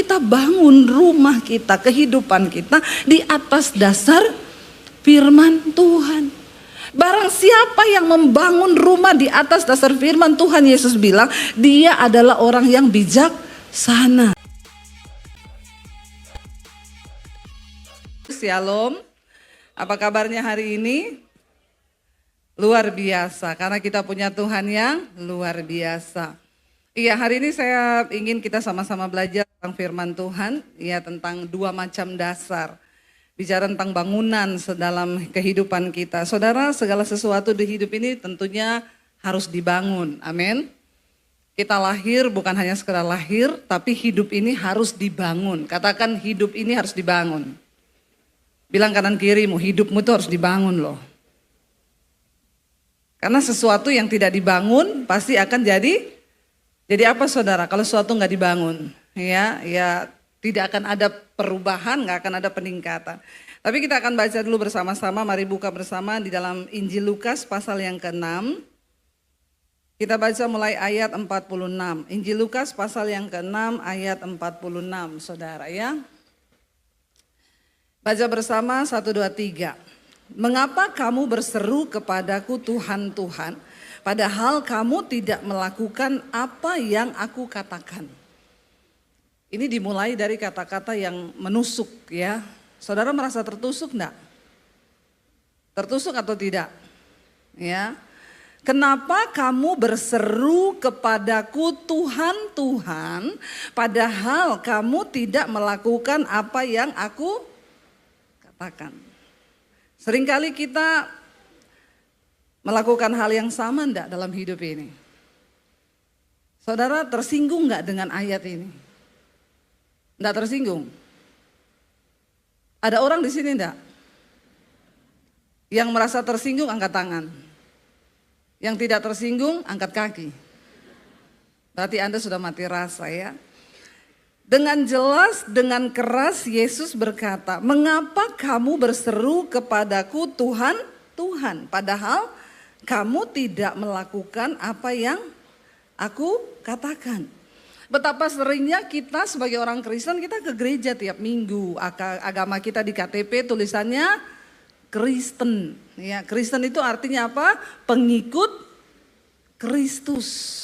kita bangun rumah kita, kehidupan kita di atas dasar firman Tuhan. Barang siapa yang membangun rumah di atas dasar firman Tuhan, Yesus bilang dia adalah orang yang bijaksana. Shalom, apa kabarnya hari ini? Luar biasa, karena kita punya Tuhan yang luar biasa. Iya, hari ini saya ingin kita sama-sama belajar tentang firman Tuhan, ya, tentang dua macam dasar. Bicara tentang bangunan dalam kehidupan kita. Saudara, segala sesuatu di hidup ini tentunya harus dibangun, amin. Kita lahir bukan hanya sekedar lahir, tapi hidup ini harus dibangun. Katakan hidup ini harus dibangun. Bilang kanan kirimu, hidupmu itu harus dibangun loh. Karena sesuatu yang tidak dibangun pasti akan jadi apa saudara? Kalau sesuatu nggak dibangun, ya tidak akan ada perubahan, nggak akan ada peningkatan. Tapi kita akan baca dulu bersama-sama. Mari buka bersama di dalam Injil Lukas pasal yang ke-6. Kita baca mulai ayat 46. Injil Lukas pasal yang ke-6 ayat 46, saudara ya. Baca bersama 1, 2, 3. Mengapa kamu berseru kepadaku Tuhan, Tuhan, padahal kamu tidak melakukan apa yang aku katakan. Ini dimulai dari kata-kata yang menusuk ya. Saudara merasa tertusuk enggak? Tertusuk atau tidak? Ya. Kenapa kamu berseru kepadaku Tuhan, Tuhan, padahal kamu tidak melakukan apa yang aku katakan. Seringkali kita melakukan hal yang sama enggak dalam hidup ini? Saudara tersinggung enggak dengan ayat ini? Enggak tersinggung? Ada orang di sini enggak? Yang merasa tersinggung angkat tangan. Yang tidak tersinggung angkat kaki. Berarti Anda sudah mati rasa ya. Dengan jelas, dengan keras Yesus berkata, mengapa kamu berseru kepadaku Tuhan, Tuhan, padahal kamu tidak melakukan apa yang aku katakan. Betapa seringnya kita sebagai orang Kristen, kita ke gereja tiap minggu, agama kita di KTP tulisannya Kristen. Ya, Kristen itu artinya apa? Pengikut Kristus.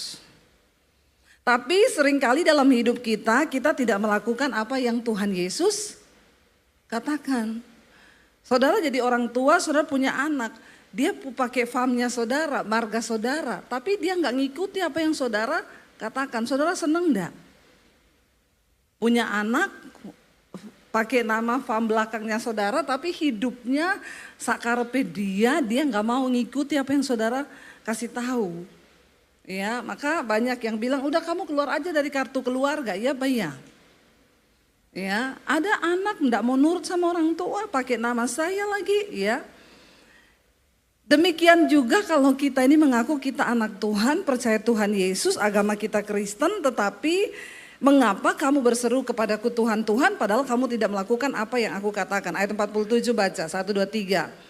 Tapi seringkali dalam hidup kita tidak melakukan apa yang Tuhan Yesus katakan. Saudara jadi orang tua, saudara punya anak. Dia pakai famnya saudara, marga saudara. Tapi dia nggak ngikuti apa yang saudara katakan. Saudara seneng enggak? Punya anak, pakai nama fam belakangnya saudara, tapi hidupnya sakarepe dia nggak mau ngikuti apa yang saudara kasih tahu. Ya, maka banyak yang bilang, udah kamu keluar aja dari kartu keluarga, ya Pak ya. Ya, ada anak enggak mau nurut sama orang tua, pakai nama saya lagi, ya. Demikian juga kalau kita ini mengaku kita anak Tuhan, percaya Tuhan Yesus, agama kita Kristen, tetapi mengapa kamu berseru kepadaku Tuhan, Tuhan, padahal kamu tidak melakukan apa yang aku katakan. Ayat 47 baca, 1, 2, 3.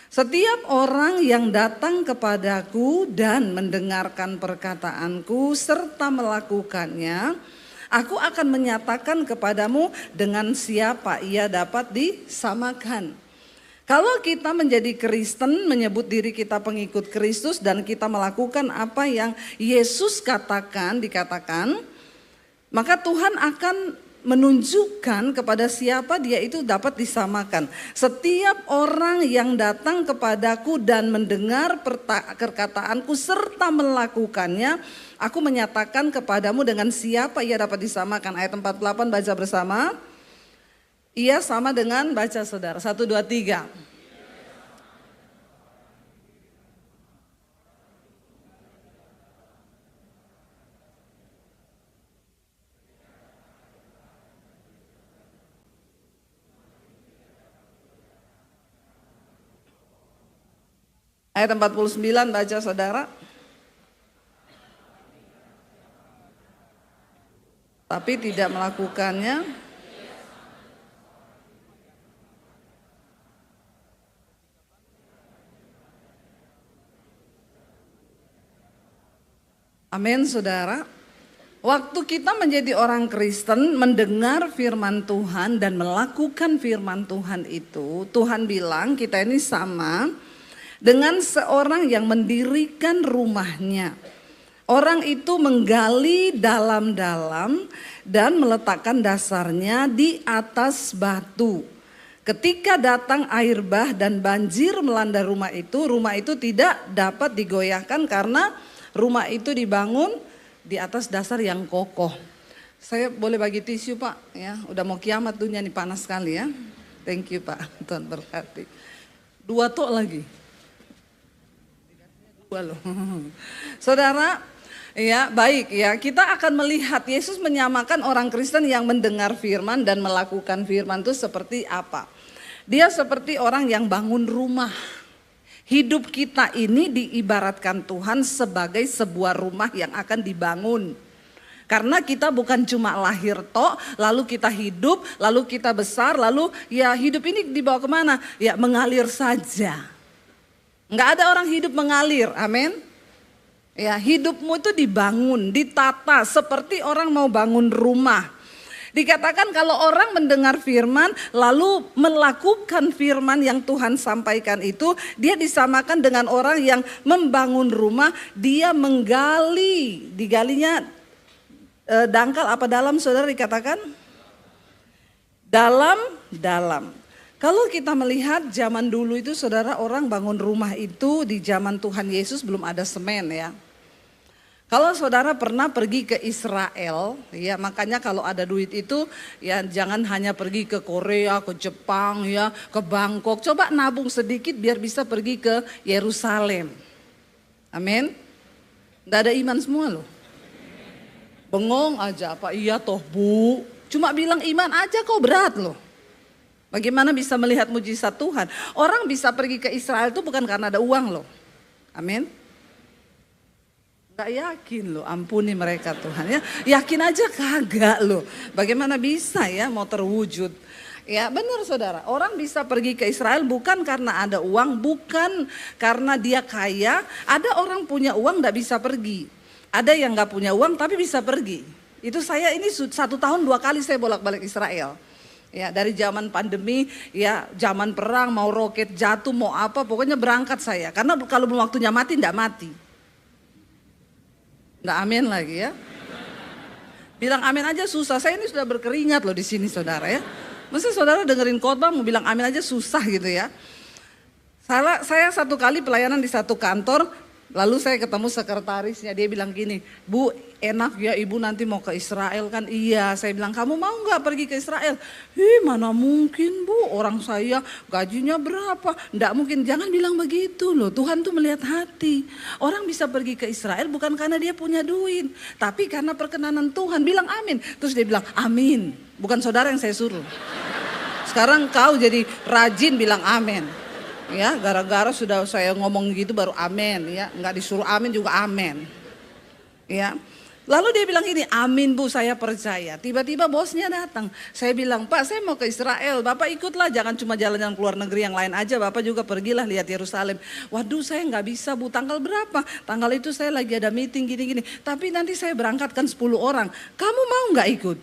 Setiap orang yang datang kepadaku dan mendengarkan perkataanku serta melakukannya, aku akan menyatakan kepadamu dengan siapa ia dapat disamakan. Kalau kita menjadi Kristen, menyebut diri kita pengikut Kristus dan kita melakukan apa yang Yesus dikatakan, maka Tuhan akan menunjukkan kepada siapa dia itu dapat disamakan. Setiap orang yang datang kepadaku dan mendengar perkataanku serta melakukannya, aku menyatakan kepadamu dengan siapa ia dapat disamakan. Ayat 48 baca bersama. Ia sama dengan baca saudara. 1, 2, 3. Ayat 49 baca saudara. Tapi tidak melakukannya. Amin saudara. Waktu kita menjadi orang Kristen, mendengar firman Tuhan dan melakukan firman Tuhan itu, Tuhan bilang kita ini sama dengan seorang yang mendirikan rumahnya. Orang itu menggali dalam-dalam dan meletakkan dasarnya di atas batu. Ketika datang air bah dan banjir melanda rumah itu tidak dapat digoyahkan karena rumah itu dibangun di atas dasar yang kokoh. Saya boleh bagi tisu Pak ya, udah mau kiamat dunia nih, panas sekali ya. Thank you Pak, Tuhan berkati. 2 tok lagi. 2 loh. Saudara, ya baik ya, kita akan melihat Yesus menyamakan orang Kristen yang mendengar firman dan melakukan firman itu seperti apa. Dia seperti orang yang bangun rumah. Hidup kita ini diibaratkan Tuhan sebagai sebuah rumah yang akan dibangun. Karena kita bukan cuma lahir tok, lalu kita hidup, lalu kita besar, lalu ya hidup ini dibawa kemana? Ya mengalir saja. Enggak ada orang hidup mengalir, amin. Ya hidupmu itu dibangun, ditata seperti orang mau bangun rumah. Dikatakan kalau orang mendengar firman lalu melakukan firman yang Tuhan sampaikan itu, dia disamakan dengan orang yang membangun rumah, dia menggali, digalinya dangkal apa dalam saudara dikatakan? Dalam. Kalau kita melihat zaman dulu itu saudara, orang bangun rumah itu di zaman Tuhan Yesus belum ada semen ya. Kalau saudara pernah pergi ke Israel, ya makanya kalau ada duit itu ya jangan hanya pergi ke Korea, ke Jepang ya, ke Bangkok. Coba nabung sedikit biar bisa pergi ke Yerusalem. Amin. Gak ada iman semua loh. Bengong aja apa, iya toh Bu. Cuma bilang iman aja kok berat loh. Bagaimana bisa melihat mujizat Tuhan? Orang bisa pergi ke Israel itu bukan karena ada uang loh. Amin. Gak yakin loh, ampuni mereka Tuhan ya. Yakin aja kagak loh. Bagaimana bisa ya mau terwujud. Ya benar saudara, orang bisa pergi ke Israel bukan karena ada uang, bukan karena dia kaya. Ada orang punya uang gak bisa pergi. Ada yang gak punya uang tapi bisa pergi. Itu saya ini 1 tahun 2 kali saya bolak-balik Israel. Ya dari zaman pandemi, ya zaman perang, mau roket jatuh, mau apa, pokoknya berangkat saya. Karena kalau belum waktunya mati, enggak mati. Enggak amin lagi ya. Bilang amin aja susah, saya ini sudah berkeringat loh di sini saudara ya. Mesti saudara dengerin khotbah mau bilang amin aja susah gitu ya. Saya 1 kali pelayanan di 1 kantor, lalu saya ketemu sekretarisnya, dia bilang gini, Bu enak ya ibu nanti mau ke Israel kan? Iya, saya bilang kamu mau gak pergi ke Israel? Mana mungkin Bu, orang saya gajinya berapa? Nggak mungkin, jangan bilang begitu loh, Tuhan tuh melihat hati. Orang bisa pergi ke Israel bukan karena dia punya duit, tapi karena perkenanan Tuhan, bilang amin. Terus dia bilang amin, bukan saudara yang saya suruh. Sekarang kau jadi rajin bilang amin. Ya, gara-gara sudah saya ngomong gitu baru amin ya, nggak disuruh amin juga amin. Ya. Lalu dia bilang gini, amin Bu saya percaya. Tiba-tiba bosnya datang. Saya bilang, Pak saya mau ke Israel, Bapak ikutlah, jangan cuma jalan-jalan keluar negeri yang lain aja, Bapak juga pergilah lihat Yerusalem. Waduh saya nggak bisa Bu, tanggal berapa? Tanggal itu saya lagi ada meeting gini-gini. Tapi nanti saya berangkatkan 10 orang, kamu mau nggak ikut?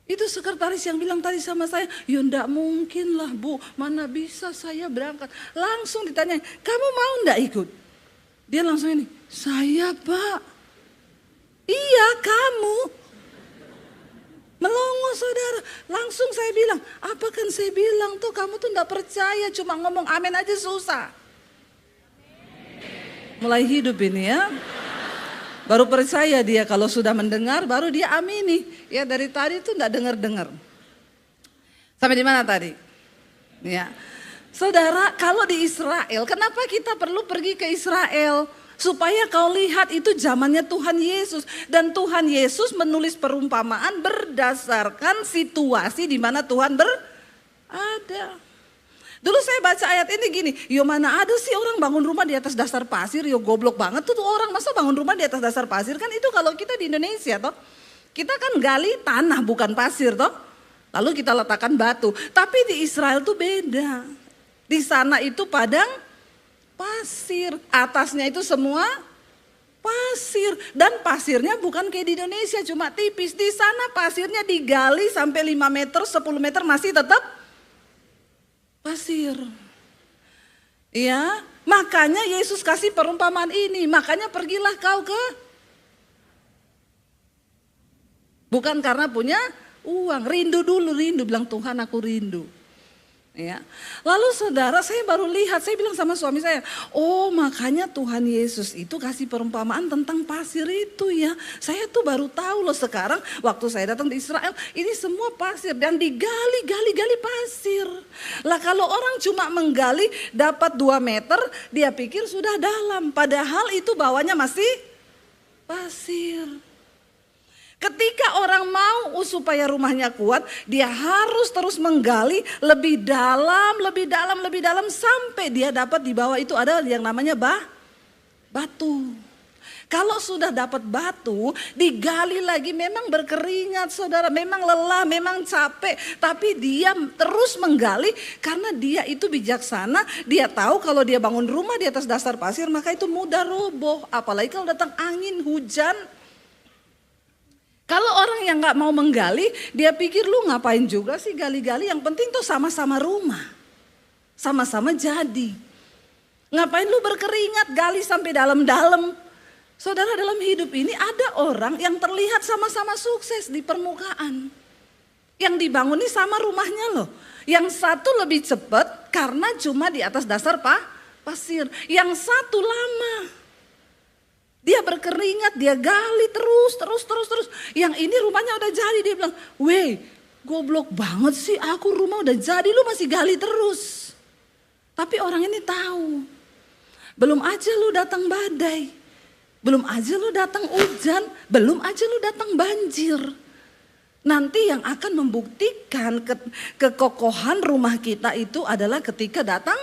Itu sekretaris yang bilang tadi sama saya, ya enggak mungkin lah Bu, mana bisa saya berangkat. Langsung ditanya, kamu mau enggak ikut? Dia langsung ini, saya Pak. Iya kamu. Melongo saudara. Langsung saya bilang, apa kan saya bilang tuh kamu tuh enggak percaya, cuma ngomong amin aja susah. Mulai hidup ini ya. Baru percaya dia kalau sudah mendengar baru dia amini. Ya dari tadi tuh enggak dengar-dengar. Sampai di mana tadi? Ya. Saudara, kalau di Israel, kenapa kita perlu pergi ke Israel? Supaya kau lihat itu zamannya Tuhan Yesus. Dan Tuhan Yesus menulis perumpamaan berdasarkan situasi di mana Tuhan berada. Dulu saya baca ayat ini gini, yo mana ada sih orang bangun rumah di atas dasar pasir, yo goblok banget tuh orang masa bangun rumah di atas dasar pasir, kan itu kalau kita di Indonesia toh. Kita kan gali tanah bukan pasir toh. Lalu kita letakkan batu, tapi di Israel tuh beda. Di sana itu padang pasir, atasnya itu semua pasir. Dan pasirnya bukan kayak di Indonesia cuma tipis. Di sana pasirnya digali sampai 5 meter, 10 meter masih tetap pasir. Ya, makanya Yesus kasih perumpamaan ini. Makanya pergilah kau ke, bukan karena punya uang, rindu dulu, rindu, bilang Tuhan aku rindu. Ya. Lalu saudara, saya baru lihat, saya bilang sama suami saya, oh makanya Tuhan Yesus itu kasih perumpamaan tentang pasir itu ya. Saya tuh baru tahu loh sekarang waktu saya datang di Israel, ini semua pasir dan digali pasir. Lah kalau orang cuma menggali dapat 2 meter, dia pikir sudah dalam. Padahal itu bawahnya masih pasir. Ketika orang mau supaya rumahnya kuat, dia harus terus menggali lebih dalam sampai dia dapat di bawah itu ada yang namanya batu. Kalau sudah dapat batu, digali lagi memang berkeringat saudara, memang lelah, memang capek. Tapi dia terus menggali karena dia itu bijaksana. Dia tahu kalau dia bangun rumah di atas dasar pasir maka itu mudah roboh. Apalagi kalau datang angin, hujan. Kalau orang yang gak mau menggali, dia pikir lu ngapain juga sih gali-gali, yang penting tuh sama-sama rumah. Sama-sama jadi. Ngapain lu berkeringat, gali sampai dalam-dalam. Saudara, dalam hidup ini ada orang yang terlihat sama-sama sukses di permukaan. Yang dibangun ini sama rumahnya loh. Yang satu lebih cepat karena cuma di atas dasar pasir. Yang satu lama. Dia berkeringat, dia gali terus. Yang ini rumahnya udah jadi, dia bilang, weh goblok banget sih, aku rumah udah jadi, lu masih gali terus. Tapi orang ini tahu, belum aja lu datang badai, belum aja lu datang hujan, belum aja lu datang banjir. Nanti yang akan membuktikan kekokohan rumah kita itu adalah ketika datang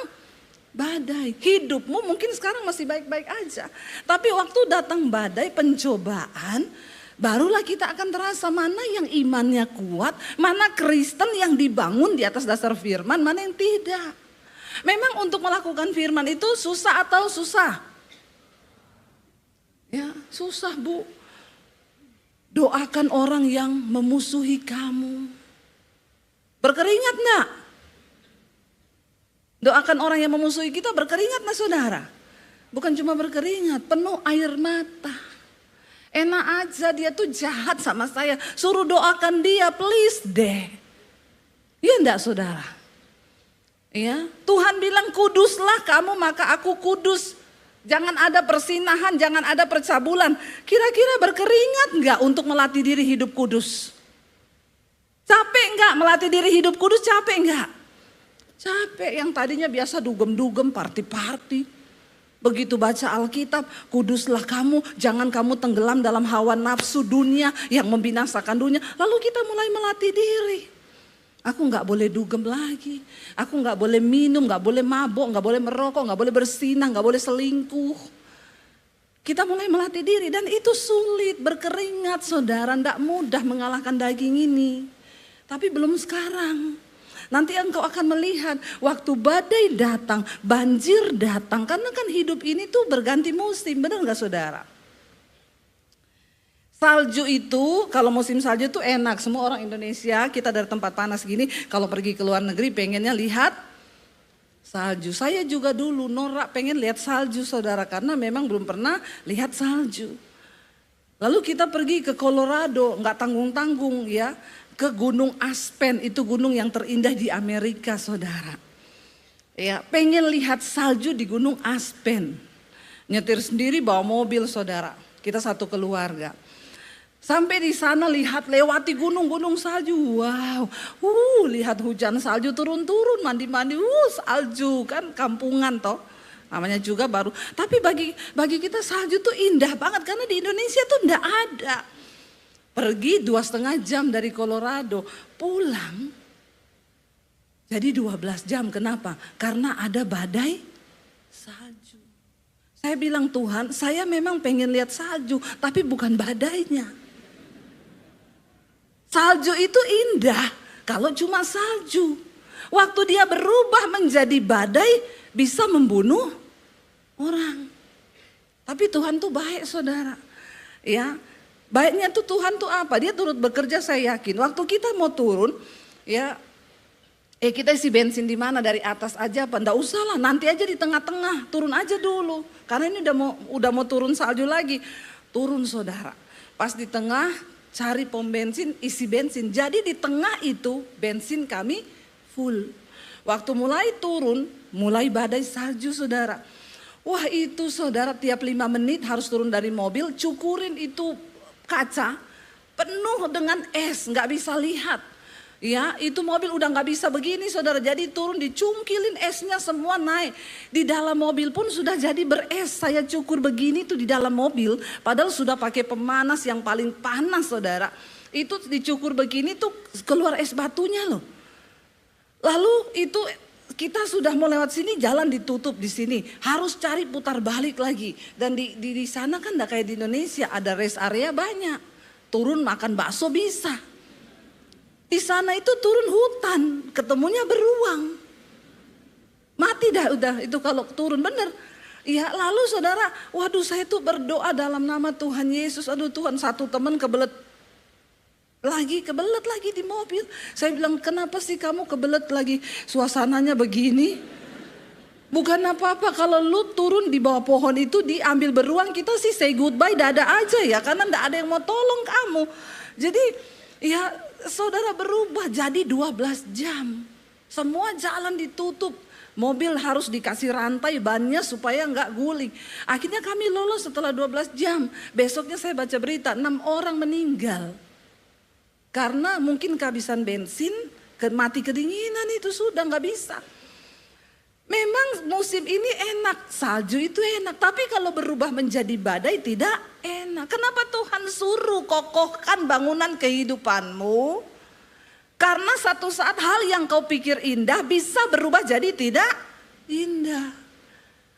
badai. Hidupmu mungkin sekarang masih baik-baik aja. Tapi waktu datang badai, pencobaan, barulah kita akan terasa mana yang imannya kuat, mana Kristen yang dibangun di atas dasar firman, mana yang tidak. Memang untuk melakukan firman itu susah atau susah? Ya, susah Bu. Doakan orang yang memusuhi kamu. Berkeringat enggak? Doakan orang yang memusuhi kita, berkeringat nah saudara. Bukan cuma berkeringat, penuh air mata. Enak aja dia tuh jahat sama saya. Suruh doakan dia, please deh. Iya enggak saudara? Ya, Tuhan bilang kuduslah kamu maka aku kudus. Jangan ada persinahan, jangan ada percabulan. Kira-kira berkeringat enggak untuk melatih diri hidup kudus? Capek enggak melatih diri hidup kudus, capek enggak? Capek, yang tadinya biasa dugem-dugem, party-party. Begitu baca Alkitab, kuduslah kamu, jangan kamu tenggelam dalam hawa nafsu dunia yang membinasakan dunia. Lalu kita mulai melatih diri. Aku gak boleh dugem lagi, aku gak boleh minum, gak boleh mabok, gak boleh merokok, gak boleh bersinah, gak boleh selingkuh. Kita mulai melatih diri dan itu sulit, berkeringat saudara, gak mudah mengalahkan daging ini. Tapi belum sekarang. Nanti engkau akan melihat waktu badai datang, banjir datang. Karena kan hidup ini tuh berganti musim, benar gak saudara? Salju itu, kalau musim salju itu enak. Semua orang Indonesia, kita dari tempat panas gini, kalau pergi ke luar negeri pengennya lihat salju. Saya juga dulu norak pengen lihat salju saudara, karena memang belum pernah lihat salju. Lalu kita pergi ke Colorado, gak tanggung-tanggung ya. Ke Gunung Aspen, itu gunung yang terindah di Amerika saudara. Ya, pengen lihat salju di Gunung Aspen. Nyetir sendiri bawa mobil saudara, kita satu keluarga. Sampai di sana lihat lewati gunung-gunung salju, wow. Lihat hujan salju turun-turun, mandi-mandi, salju kan kampungan toh. Namanya juga baru, tapi bagi kita salju tuh indah banget karena di Indonesia tuh enggak ada. Pergi 2,5 jam dari Colorado, pulang jadi 12 jam. Kenapa? Karena ada badai salju. Saya bilang Tuhan, saya memang pengen lihat salju, tapi bukan badainya. Salju itu indah kalau cuma salju. Waktu dia berubah menjadi badai bisa membunuh orang. Tapi Tuhan tuh baik saudara. Ya, baiknya tuh Tuhan tuh apa? Dia turut bekerja saya yakin. Waktu kita mau turun, ya, kita isi bensin di mana, dari atas aja apa? Nggak usah lah, nanti aja di tengah-tengah, turun aja dulu. Karena ini udah mau turun salju lagi. Turun saudara. Pas di tengah cari pom bensin, isi bensin. Jadi di tengah itu bensin kami full. Waktu mulai turun, mulai badai salju saudara. Wah itu saudara, tiap 5 menit harus turun dari mobil, cukurin itu kaca penuh dengan es, nggak bisa lihat. Ya itu mobil udah nggak bisa begini saudara, jadi turun dicungkilin esnya semua naik. Di dalam mobil pun sudah jadi beres, saya cukur begini tuh di dalam mobil. Padahal sudah pakai pemanas yang paling panas saudara. Itu dicukur begini tuh keluar es batunya loh. Lalu itu kita sudah mau lewat sini, jalan ditutup di sini, harus cari putar balik lagi. Dan di sana kan enggak kayak di Indonesia, ada rest area banyak. Turun makan bakso bisa. Di sana itu turun hutan, ketemunya beruang. Mati dah udah itu kalau turun bener. Ya lalu saudara, waduh saya tuh berdoa dalam nama Tuhan Yesus. Aduh Tuhan, satu teman kebelet lagi di mobil. Saya bilang, kenapa sih kamu kebelet lagi, suasananya begini? Bukan apa-apa kalau lu turun di bawah pohon itu diambil beruang, kita sih say goodbye dada aja ya, karena enggak ada yang mau tolong kamu. Jadi ya saudara berubah jadi 12 jam. Semua jalan ditutup. Mobil harus dikasih rantai bannya supaya enggak guling. Akhirnya kami lolos setelah 12 jam. Besoknya saya baca berita 6 orang meninggal. Karena mungkin kehabisan bensin, mati kedinginan itu sudah nggak bisa. Memang musim ini enak, salju itu enak. Tapi kalau berubah menjadi badai tidak enak. Kenapa Tuhan suruh kokohkan bangunan kehidupanmu? Karena satu saat hal yang kau pikir indah bisa berubah jadi tidak indah.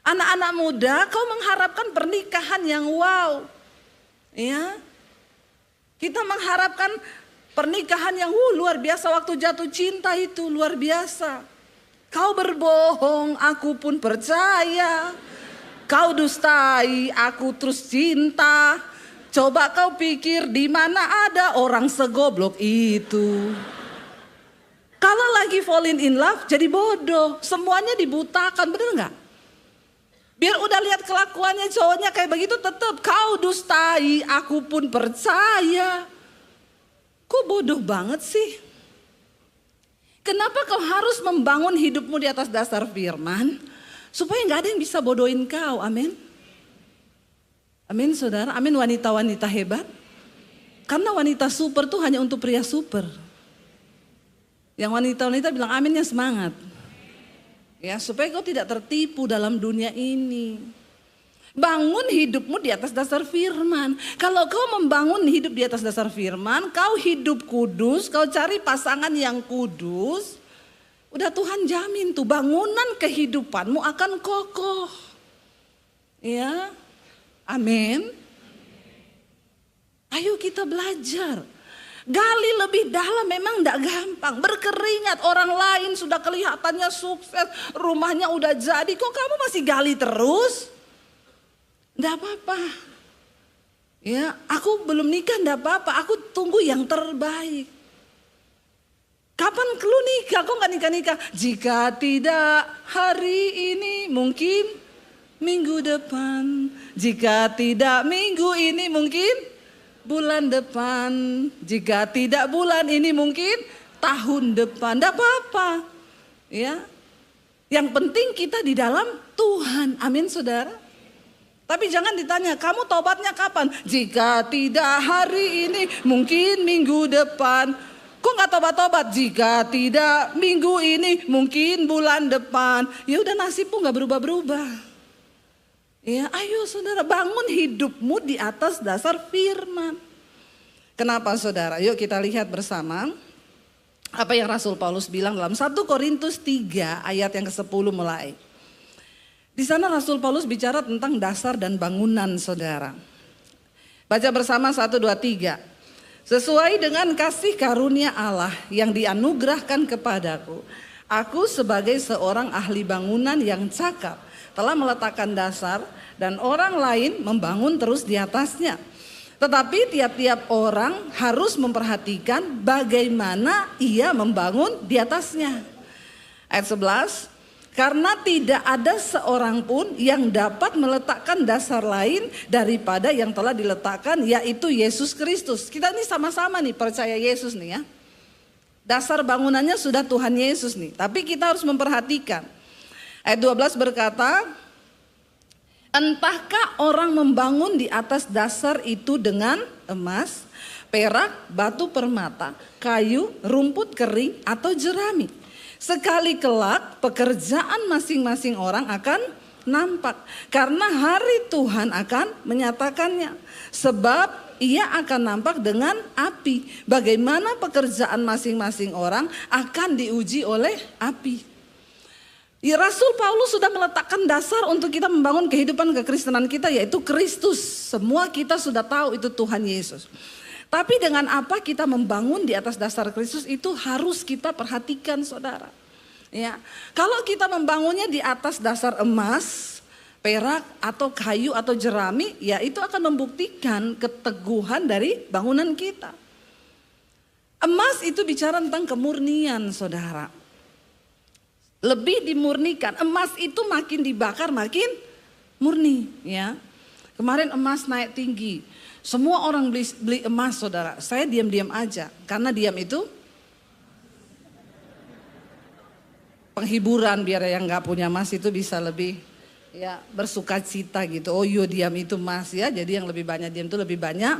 Anak-anak muda, kau mengharapkan pernikahan yang wow. Ya, kita mengharapkan pernikahan yang luar biasa, waktu jatuh cinta itu luar biasa. Kau berbohong, aku pun percaya. Kau dustai, aku terus cinta. Coba kau pikir di mana ada orang segoblok itu. Kalau lagi falling in love jadi bodoh, semuanya dibutakan, bener nggak? Biar udah lihat kelakuannya cowoknya kayak begitu, tetap kau dustai, aku pun percaya. Kok bodoh banget sih? Kenapa kau harus membangun hidupmu di atas dasar firman? Supaya gak ada yang bisa bodohin kau, amin. Amin saudara, amin wanita-wanita hebat. Karena wanita super tuh hanya untuk pria super. Yang wanita-wanita bilang amin yang semangat. Ya supaya kau tidak tertipu dalam dunia ini. Bangun hidupmu di atas dasar firman. Kalau kau membangun hidup di atas dasar firman, kau hidup kudus, kau cari pasangan yang kudus, udah Tuhan jamin tuh bangunan kehidupanmu akan kokoh. Ya, amin. Ayo kita belajar. Gali lebih dalam, memang enggak gampang. Berkeringat, orang lain sudah kelihatannya sukses, rumahnya udah jadi, kok kamu masih gali terus? Enggak apa-apa. Ya, aku belum nikah enggak apa-apa, aku tunggu yang terbaik. Kapan lu nikah? Kok enggak nikah-nikah? Jika tidak hari ini mungkin minggu depan. Jika tidak minggu ini mungkin bulan depan. Jika tidak bulan ini mungkin tahun depan. Enggak apa-apa. Ya. Yang penting kita di dalam Tuhan. Amin saudara. Tapi jangan ditanya, kamu tobatnya kapan? Jika tidak hari ini, mungkin minggu depan. Kok gak tobat-tobat? Jika tidak minggu ini, mungkin bulan depan. Ya udah nasibmu gak berubah-berubah. Ya, ayo saudara, bangun hidupmu di atas dasar firman. Kenapa saudara? Yuk kita lihat bersama apa yang Rasul Paulus bilang dalam 1 Korintus 3 ayat yang ke-10 mulai. Di sana Rasul Paulus bicara tentang dasar dan bangunan saudara. Baca bersama 1, 2, 3. Sesuai dengan kasih karunia Allah yang dianugerahkan kepadaku, aku sebagai seorang ahli bangunan yang cakap telah meletakkan dasar dan orang lain membangun terus di atasnya. Tetapi tiap-tiap orang harus memperhatikan bagaimana ia membangun di atasnya. Ayat 11, karena tidak ada seorang pun yang dapat meletakkan dasar lain daripada yang telah diletakkan, yaitu Yesus Kristus. Kita ini sama-sama nih percaya Yesus nih ya. Dasar bangunannya sudah Tuhan Yesus nih, tapi kita harus memperhatikan. Ayat 12 berkata, entahkah orang membangun di atas dasar itu dengan emas, perak, batu permata, kayu, rumput kering, atau jerami. Sekali kelak pekerjaan masing-masing orang akan nampak. Karena hari Tuhan akan menyatakannya. Sebab ia akan nampak dengan api. Bagaimana pekerjaan masing-masing orang akan diuji oleh api. Ya, Rasul Paulus sudah meletakkan dasar untuk kita membangun kehidupan kekristenan kita, yaitu Kristus. Semua kita sudah tahu itu Tuhan Yesus. Tapi dengan apa kita membangun di atas dasar Kristus itu harus kita perhatikan, saudara. Ya, kalau kita membangunnya di atas dasar emas, perak atau kayu atau jerami, ya itu akan membuktikan keteguhan dari bangunan kita. Emas itu bicara tentang kemurnian, saudara. Lebih dimurnikan, emas itu makin dibakar makin murni ya. Kemarin emas naik tinggi, semua orang beli emas, saudara. Saya diam-diam aja, karena diam itu penghiburan, biar yang gak punya emas itu bisa lebih ya bersuka cita gitu. Oh yo diam itu emas ya, jadi yang lebih banyak diam itu lebih banyak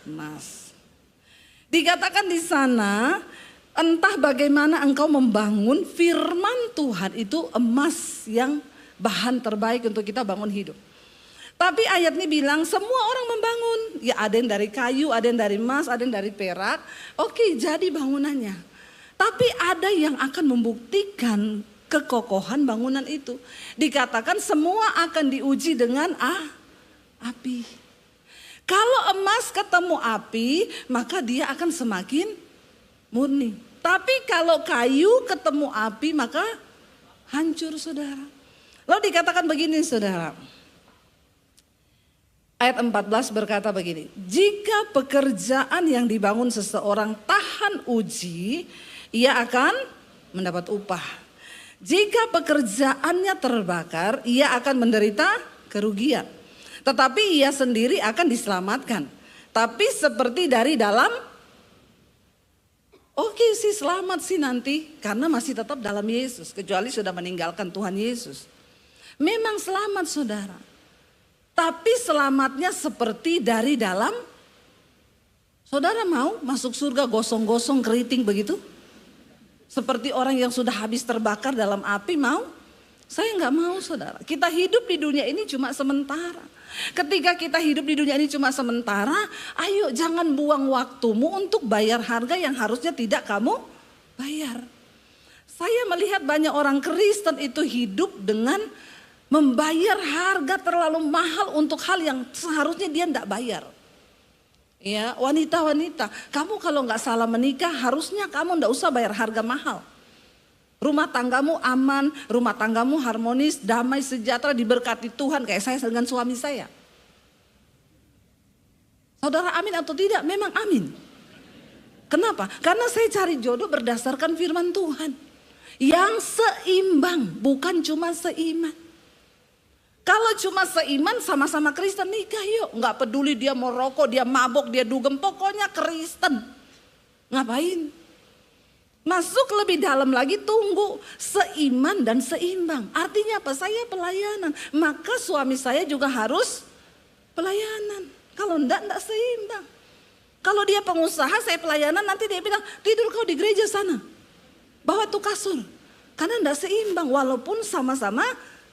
emas. Dikatakan di sana, entah bagaimana engkau membangun, firman Tuhan itu emas yang bahan terbaik untuk kita bangun hidup. Tapi ayat ini bilang semua orang membangun. Ya ada yang dari kayu, ada yang dari emas, ada yang dari perak. Oke, jadi bangunannya. Tapi ada yang akan membuktikan kekokohan bangunan itu. Dikatakan semua akan diuji dengan api. Kalau emas ketemu api, maka dia akan semakin murni. Tapi kalau kayu ketemu api maka hancur, saudara. Lalu dikatakan begini, saudara. Ayat 14 berkata begini. Jika pekerjaan yang dibangun seseorang tahan uji, ia akan mendapat upah. Jika pekerjaannya terbakar, ia akan menderita kerugian. Tetapi ia sendiri akan diselamatkan. Tapi seperti dari dalam. Oke sih, selamat sih nanti karena masih tetap dalam Yesus, kecuali sudah meninggalkan Tuhan Yesus. Memang selamat, saudara. Tapi selamatnya seperti dari dalam. Saudara mau masuk surga gosong-gosong keriting begitu? Seperti orang yang sudah habis terbakar dalam api, mau? Saya nggak mau, saudara. Kita hidup di dunia ini cuma sementara. Ketika kita hidup di dunia ini cuma sementara, ayo jangan buang waktumu untuk bayar harga yang harusnya tidak kamu bayar. Saya melihat banyak orang Kristen itu hidup dengan membayar harga terlalu mahal untuk hal yang seharusnya dia tidak bayar. Ya, wanita-wanita, kamu kalau nggak salah menikah harusnya kamu nggak usah bayar harga mahal. Rumah tanggamu aman, rumah tanggamu harmonis, damai, sejahtera, diberkati Tuhan kayak saya dengan suami saya. Saudara amin atau tidak? Memang amin. Kenapa? Karena saya cari jodoh berdasarkan firman Tuhan. Yang seimbang, bukan cuma seiman. Kalau cuma seiman sama-sama Kristen nikah yuk. Nggak peduli dia mau rokok, dia mabok, dia dugem, pokoknya Kristen. Ngapain? Masuk lebih dalam lagi, tunggu seiman dan seimbang. Artinya apa? Saya pelayanan, maka suami saya juga harus pelayanan. Kalau enggak seimbang. Kalau dia pengusaha, saya pelayanan, nanti dia bilang tidur kau di gereja sana, bawa tuh kasur. Karena enggak seimbang walaupun sama-sama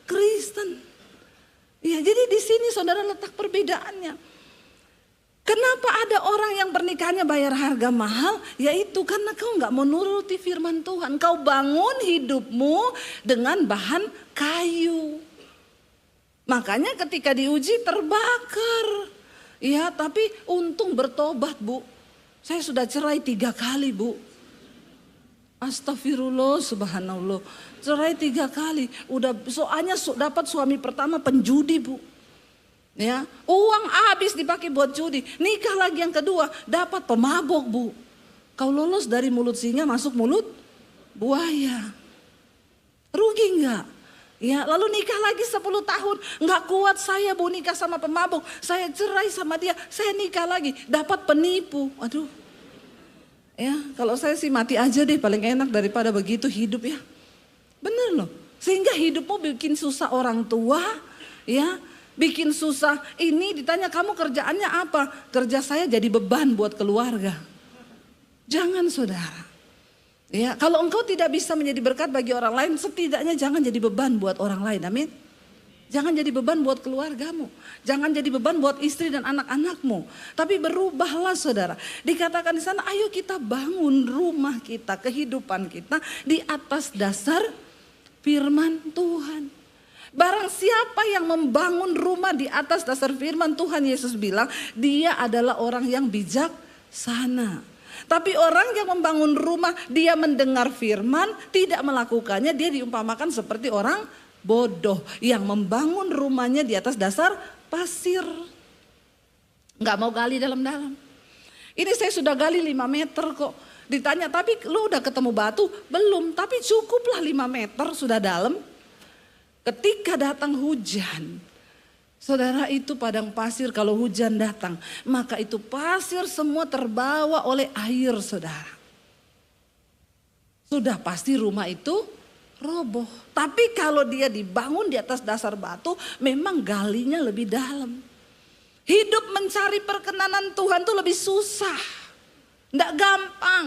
Kristen. Ya, jadi di sini saudara letak perbedaannya. Kenapa ada orang yang pernikahannya bayar harga mahal? Yaitu karena kau gak menuruti firman Tuhan. Kau bangun hidupmu dengan bahan kayu. Makanya ketika diuji terbakar. Ya, tapi untung bertobat, Bu. Saya sudah cerai 3 kali, Bu. Astagfirullah, subhanallah. Cerai 3 kali. Udah soalnya dapat suami pertama penjudi, Bu. Ya, uang habis dipakai buat judi. Nikah lagi yang kedua, dapat pemabok, Bu. Kau lolos dari mulut singa masuk mulut buaya. Rugi enggak? Ya, lalu nikah lagi 10 tahun. Enggak kuat saya, Bu, nikah sama pemabok. Saya cerai sama dia, saya nikah lagi. Dapat penipu. Aduh. Ya, kalau saya sih mati aja deh, paling enak daripada begitu hidup ya. Bener loh. Sehingga hidupmu bikin susah orang tua, ya, bikin susah. Ini ditanya kamu kerjaannya apa? Kerja saya jadi beban buat keluarga. Jangan, saudara. Ya, kalau engkau tidak bisa menjadi berkat bagi orang lain, setidaknya jangan jadi beban buat orang lain. Amin. Jangan jadi beban buat keluargamu. Jangan jadi beban buat istri dan anak-anakmu. Tapi berubahlah, saudara. Dikatakan di sana, ayo kita bangun rumah kita, kehidupan kita di atas dasar firman Tuhan. Barang siapa yang membangun rumah di atas dasar firman Tuhan, Yesus bilang, dia adalah orang yang bijaksana. Tapi orang yang membangun rumah, dia mendengar firman, tidak melakukannya, dia diumpamakan seperti orang bodoh yang membangun rumahnya di atas dasar pasir. Nggak mau gali dalam-dalam. Ini saya sudah gali 5 meter kok. Ditanya, tapi lu udah ketemu batu? Belum, tapi cukuplah 5 meter sudah dalam. Ketika datang hujan, saudara, itu padang pasir kalau hujan datang, maka itu pasir semua terbawa oleh air, saudara. Sudah pasti rumah itu roboh. Tapi kalau dia dibangun di atas dasar batu, memang galinya lebih dalam. Hidup mencari perkenanan Tuhan tuh lebih susah. Nggak gampang.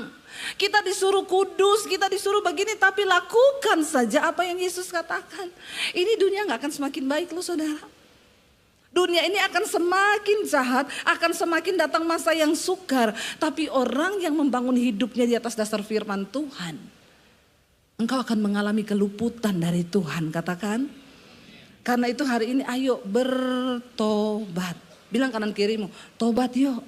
Kita disuruh kudus, kita disuruh begini, tapi lakukan saja apa yang Yesus katakan. Ini dunia nggak akan semakin baik loh, saudara. Dunia ini akan semakin jahat, akan semakin datang masa yang sukar. Tapi orang yang membangun hidupnya di atas dasar firman Tuhan, engkau akan mengalami keluputan dari Tuhan, katakan. Karena itu hari ini ayo bertobat. Bilang kanan kirimu, tobat yuk.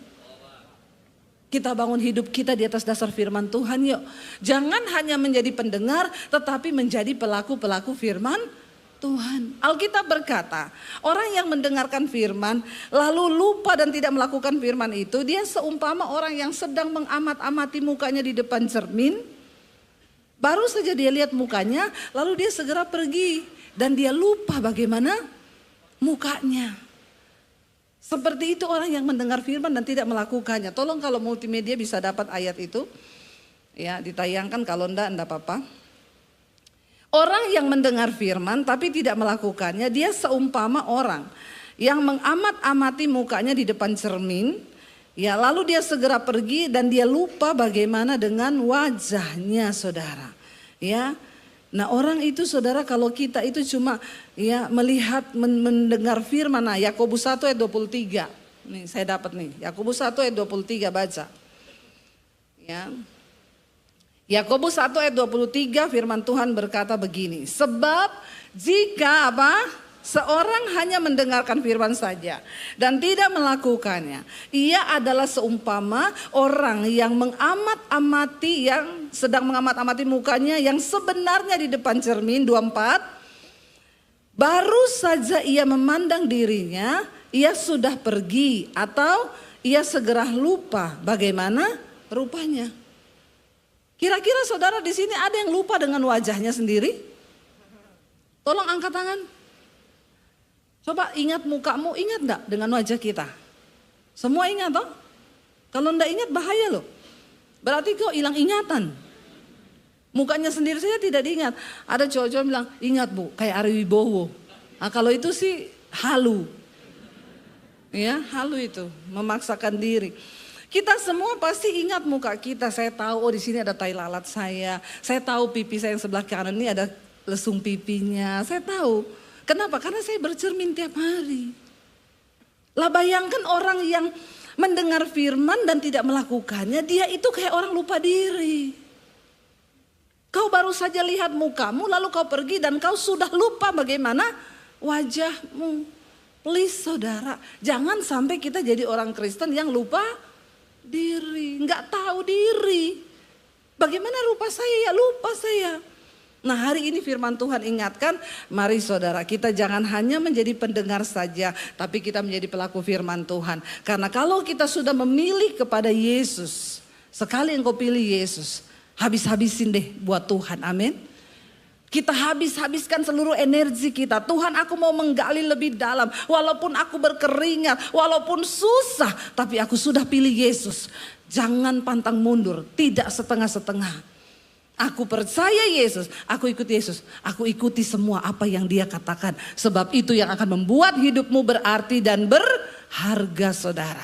Kita bangun hidup kita di atas dasar firman Tuhan yuk. Jangan hanya menjadi pendengar, tetapi menjadi pelaku-pelaku firman Tuhan. Alkitab berkata, orang yang mendengarkan firman lalu lupa dan tidak melakukan firman itu, dia seumpama orang yang sedang mengamat-amati mukanya di depan cermin. Baru saja dia lihat mukanya, lalu dia segera pergi dan dia lupa bagaimana mukanya. Seperti itu orang yang mendengar firman dan tidak melakukannya. Tolong kalau multimedia bisa dapat ayat itu, ya ditayangkan, kalau enggak apa-apa. Orang yang mendengar firman tapi tidak melakukannya, dia seumpama orang yang mengamat-amati mukanya di depan cermin. Ya, lalu dia segera pergi dan dia lupa bagaimana dengan wajahnya, saudara. Ya, nah orang itu, saudara, kalau kita itu cuma ya melihat, mendengar firman. Nah, Yakobus 1 ayat 23. Nih saya dapat nih, Yakobus 1 ayat 23, baca. Ya. Yakobus 1 ayat 23 firman Tuhan berkata begini. Sebab jika apa? Seorang hanya mendengarkan firman saja dan tidak melakukannya, ia adalah seumpama orang yang mengamat-amati, yang sedang mengamat-amati mukanya yang sebenarnya di depan cermin. 24. Baru saja ia memandang dirinya, ia sudah pergi atau ia segera lupa bagaimana rupanya. Kira-kira saudara di sini ada yang lupa dengan wajahnya sendiri? Tolong angkat tangan. Coba ingat mukamu, ingat enggak dengan wajah kita? Semua ingat toh? Kalau enggak ingat bahaya loh. Berarti kau hilang ingatan. Mukanya sendiri saja tidak diingat. Ada cowok-cowok bilang, ingat Bu, kayak Ari Wibowo. Nah, kalau itu sih halu. Ya, halu itu, memaksakan diri. Kita semua pasti ingat muka kita. Saya tahu, oh di sini ada tai lalat saya. Saya tahu pipi saya yang sebelah kanan ini ada lesung pipinya. Saya tahu. Kenapa? Karena saya bercermin tiap hari. Lah bayangkan orang yang mendengar firman dan tidak melakukannya, dia itu kayak orang lupa diri. Kau baru saja lihat mukamu lalu kau pergi dan kau sudah lupa bagaimana wajahmu. Please saudara, jangan sampai kita jadi orang Kristen yang lupa diri, nggak tahu diri. Bagaimana rupa saya? Ya lupa saya. Nah hari ini firman Tuhan ingatkan, mari saudara kita jangan hanya menjadi pendengar saja, tapi kita menjadi pelaku firman Tuhan. Karena kalau kita sudah memilih kepada Yesus, sekali engkau pilih Yesus, habis-habisin deh buat Tuhan, amin. Kita habis-habiskan seluruh energi kita. Tuhan aku mau menggali lebih dalam, walaupun aku berkeringat, walaupun susah, tapi aku sudah pilih Yesus. Jangan pantang mundur, tidak setengah-setengah. Aku percaya Yesus, aku ikut Yesus, aku ikuti semua apa yang Dia katakan. Sebab itu yang akan membuat hidupmu berarti dan berharga saudara.